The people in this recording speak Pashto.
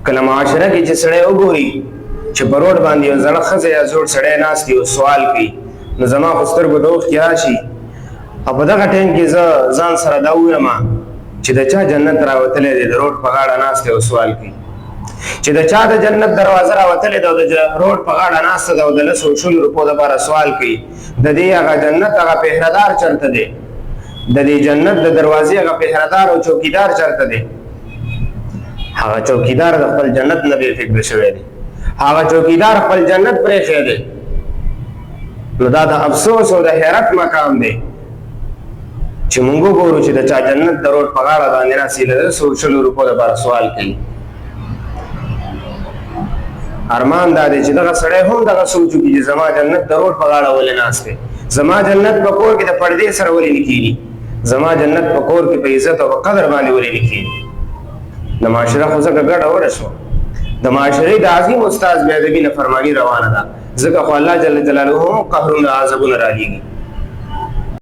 کله معاشره کې چې سړی وګوري چې په روډ باندې یو زړه ښځه یا زوړ سړی ناست دی او سوال کوي، نو زما خو سترګو ته اوښکې راشي. او په دغه ټایم کې زه ځان سره دا ووایم چې د چا جنت راوتلی دی د روډ په غاړه ناست دی او سوال کوي، چې د چا د جنت دروازه راوتلې ده او د روډ په غاړه ناسته ده او د 100 روپو دپاره سوال کوي، د دې هغه جنت هغه پهردار چېرته دی؟ د دې جنت د دروازې هغه پهردار او چوکیدار چېرته دی؟ هغه چوکیدار د خپل جنت نه بې فکره شوی دی، هغه چوکیدار خپل جنت پرېښی دی. نو دا د افسوس او د حیرت مقام دی چې موږ وګورو چې د چا جنت د روډ په غاړه باندې ناست د 100 روپو دپاره سوال کوي. ارمان دا دی چې دغه سړی هم دغه سوچ وکړي چې زما جنت د روډ په غاړه ولې ناست دی، زما جنت په کور کې د پردې سره ولې نه کېږي، زما جنت په کور کې په عزت او په قدر باندې ولې نه کېږي. د معاشره خو ځکه ګډه وډه شوه، د معاشرې د عظیم استاذ بې ادبي نافرماني روانه ده، ځکه خو الله جل جلاله هم قهرونه عذابونه رالیږي.